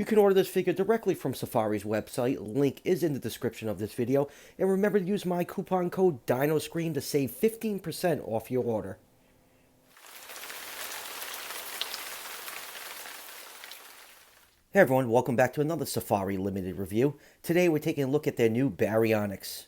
You can order this figure directly from Safari's website. Link is in the description of this video. And remember to use my coupon code DINOSCREAM to save 15% off your order. Hey everyone, welcome back to another Safari Limited review. Today we're taking a look at their new Baryonyx.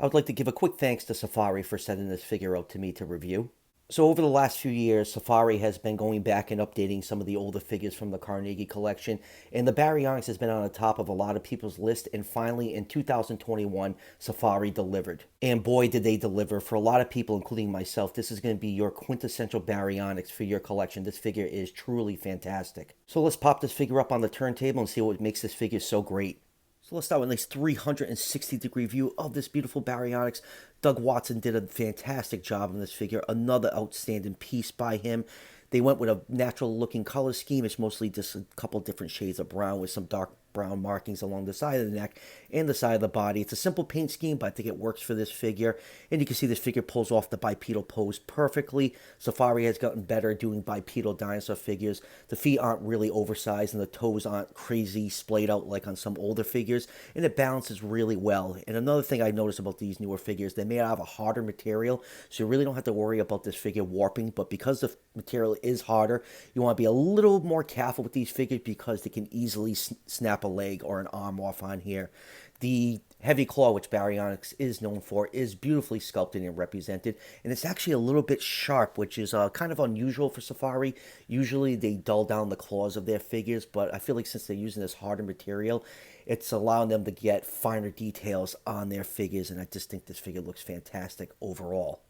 I would like to give a quick thanks to Safari for sending this figure out to me to review. So over the last few years, Safari has been going back and updating some of the older figures from the Carnegie Collection, and the Baryonyx has been on the top of a lot of people's list, and finally in 2021, Safari delivered. And boy, did they deliver. For a lot of people, including myself, this is going to be your quintessential Baryonyx for your collection. This figure is truly fantastic. So let's pop this figure up on the turntable and see what makes this figure so great. So let's start with a nice 360-degree view of this beautiful Baryonyx. Doug Watson did a fantastic job on this figure. Another outstanding piece by him. They went with a natural-looking color scheme. It's mostly just a couple different shades of brown with some dark brown markings along the side of the neck and the side of the body. It's a simple paint scheme, but I think it works for this figure. And you can see this figure pulls off the bipedal pose perfectly. Safari has gotten better doing bipedal dinosaur figures. The feet aren't really oversized and the toes aren't crazy splayed out like on some older figures. And it balances really well. And another thing I noticed about these newer figures, they're made out of a harder material, so you really don't have to worry about this figure warping. But because the material is harder, you want to be a little more careful with these figures because they can easily snap a leg or an arm off on here. The heavy claw, which Baryonyx is known for, is beautifully sculpted and represented, and it's actually a little bit sharp, which is kind of unusual for Safari. Usually they dull down the claws of their figures, but I feel like since they're using this harder material, it's allowing them to get finer details on their figures, and I just think this figure looks fantastic overall.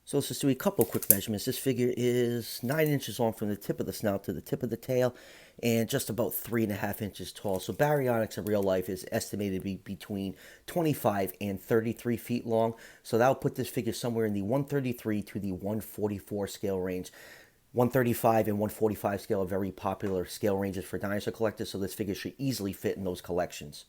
So let's just do a couple quick measurements. This figure is 9 inches long from the tip of the snout to the tip of the tail, and just about 3.5 inches tall. So Baryonyx in real life is estimated to be between 25 and 33 feet long. So that will put this figure somewhere in the 133 to the 144 scale range. 135 and 145 scale are very popular scale ranges for dinosaur collectors, so this figure should easily fit in those collections.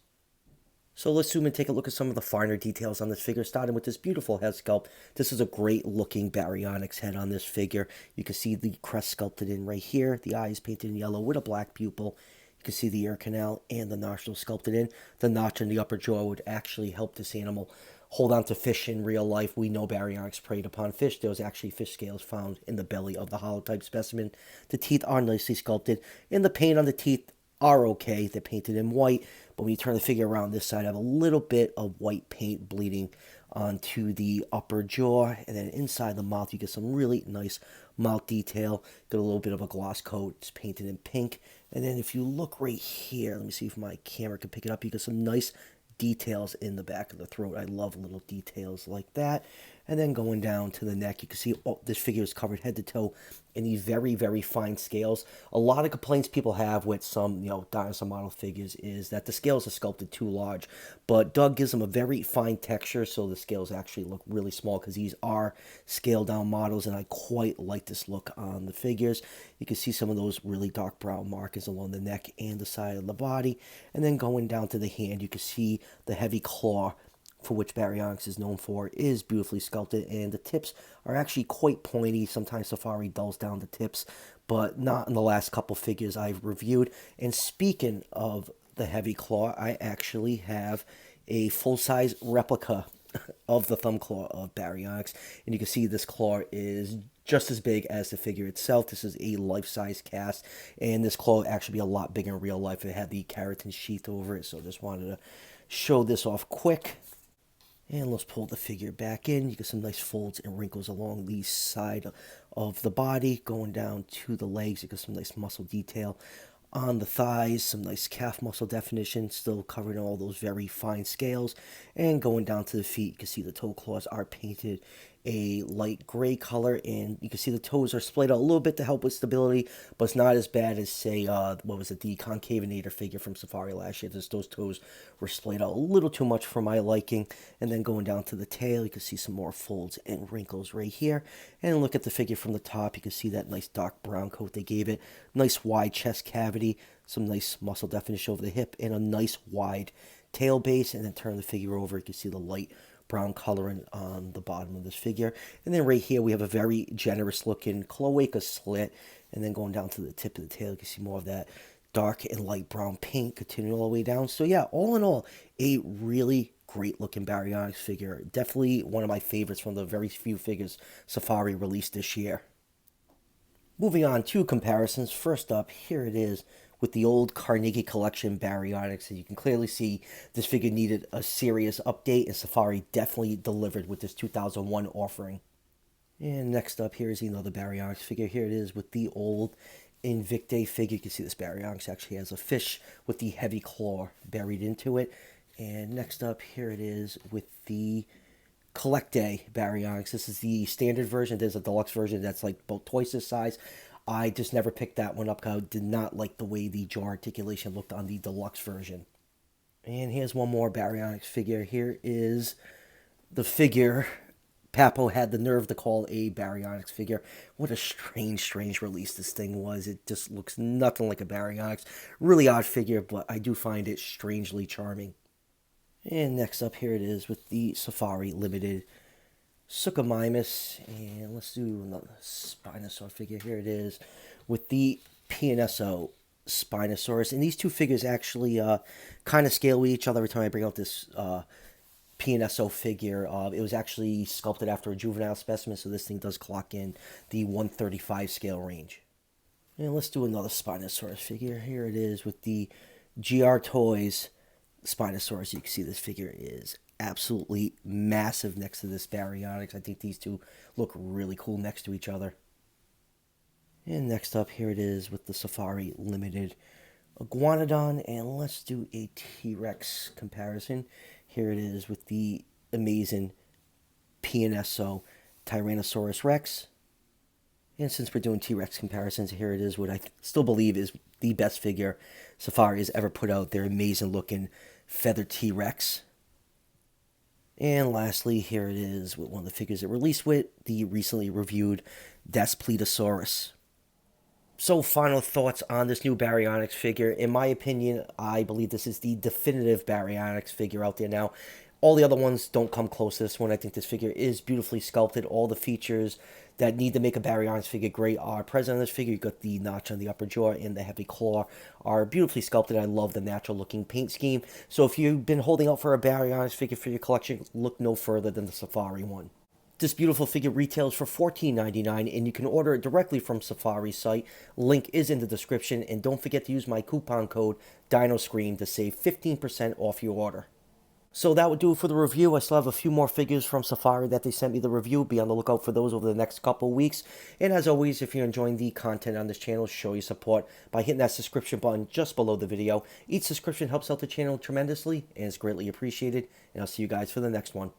So let's zoom and take a look at some of the finer details on this figure, starting with this beautiful head sculpt. This is a great looking Baryonyx head on this figure. You can see the crest sculpted in right here, the eyes painted in yellow with a black pupil. You can see the ear canal and the nostril sculpted in. The notch in the upper jaw would actually help this animal hold on to fish in real life. We know Baryonyx preyed upon fish. There was actually fish scales found in the belly of the holotype specimen. The teeth are nicely sculpted, and the paint on the teeth are okay. They're painted in white, but when you turn the figure around this side, I have a little bit of white paint bleeding onto the upper jaw, and then inside the mouth you get some really nice mouth detail. Got a little bit of a gloss coat. It's painted in pink, and then if you look right here, let me see if my camera can pick it up, you get some nice details in the back of the throat. I love little details like that. And then going down to the neck, you can see this figure is covered head to toe in these very, very fine scales. A lot of complaints people have with some, dinosaur model figures is that the scales are sculpted too large. But Doug gives them a very fine texture, so the scales actually look really small because these are scaled down models, and I quite like this look on the figures. You can see some of those really dark brown markings along the neck and the side of the body. And then going down to the hand, you can see the heavy claw, for which Baryonyx is known for, is beautifully sculpted, and the tips are actually quite pointy. Sometimes Safari dulls down the tips, but not in the last couple figures I've reviewed. And speaking of the heavy claw, I actually have a full-size replica of the thumb claw of Baryonyx, and you can see this claw is just as big as the figure itself. This is a life-size cast, and this claw would actually be a lot bigger in real life. It had the keratin sheath over it, so just wanted to show this off quick. And let's pull the figure back in. You get some nice folds and wrinkles along the side of the body. Going down to the legs, you get some nice muscle detail on the thighs, some nice calf muscle definition, still covering all those very fine scales. And going down to the feet, you can see the toe claws are painted a light gray color, and you can see the toes are splayed out a little bit to help with stability, but it's not as bad as, say, the Concavinator figure from Safari last year. Those toes were splayed out a little too much for my liking. And then going down to the tail, you can see some more folds and wrinkles right here. And look at the figure from the top, you can see that nice dark brown coat they gave it. Nice wide chest cavity, some nice muscle definition over the hip, and a nice wide tail base. And then turn the figure over, you can see the light brown coloring on the bottom of this figure. And then right here we have a very generous looking cloaca slit, and then going down to the tip of the tail you can see more of that dark and light brown paint continuing all the way down. So yeah, all in all, a really great looking Baryonyx figure. Definitely one of my favorites from the very few figures Safari released this year. Moving on to comparisons. First up, here it is with the old Carnegie Collection Baryonyx. And you can clearly see this figure needed a serious update, and Safari definitely delivered with this 2001 offering. And next up, here is another Baryonyx figure. Here it is with the old Invicta figure. You can see this Baryonyx actually has a fish with the heavy claw buried into it. And next up, here it is with the Collecte Baryonyx. This is the standard version. There's a deluxe version that's like about twice this size. I just never picked that one up because I did not like the way the jaw articulation looked on the deluxe version. And here's one more Baryonyx figure. Here is the figure Papo had the nerve to call a Baryonyx figure. What a strange release this thing was. It just looks nothing like a Baryonyx. Really odd figure, but I do find it strangely charming. And next up, here it is with the Safari Limited Suchomimus. And let's do another Spinosaur figure. Here it is with the PNSO Spinosaurus. And these two figures actually kind of scale with each other every time I bring out this PNSO figure. It was actually sculpted after a juvenile specimen, so this thing does clock in the 135 scale range. And let's do another Spinosaurus figure. Here it is with the GR Toys Spinosaurus. You can see this figure is absolutely massive next to this Baryonyx. I think these two look really cool next to each other. And next up, here it is with the Safari Limited Iguanodon. And let's do a T-Rex comparison. Here it is with the amazing PNSO Tyrannosaurus Rex. And since we're doing T-Rex comparisons, here it is what I still believe is the best figure Safari has ever put out. Their amazing looking feathered T-Rex. And lastly, here it is with one of the figures it released with, the recently reviewed Daspletosaurus. So final thoughts on this new Baryonyx figure. In my opinion, I believe this is the definitive Baryonyx figure out there now. All the other ones don't come close to this one. I think this figure is beautifully sculpted. All the features that need to make a Baryonyx figure great are present on this figure. You've got the notch on the upper jaw and the heavy claw are beautifully sculpted. I love the natural looking paint scheme. So if you've been holding out for a Baryonyx figure for your collection, look no further than the Safari one. This beautiful figure retails for $14.99, and you can order it directly from Safari's site. Link is in the description, and don't forget to use my coupon code DINOSCREAM to save 15% off your order. So that would do it for the review. I still have a few more figures from Safari that they sent me the review. Be on the lookout for those over the next couple weeks. And as always, if you're enjoying the content on this channel, show your support by hitting that subscription button just below the video. Each subscription helps out the channel tremendously and is greatly appreciated. And I'll see you guys for the next one.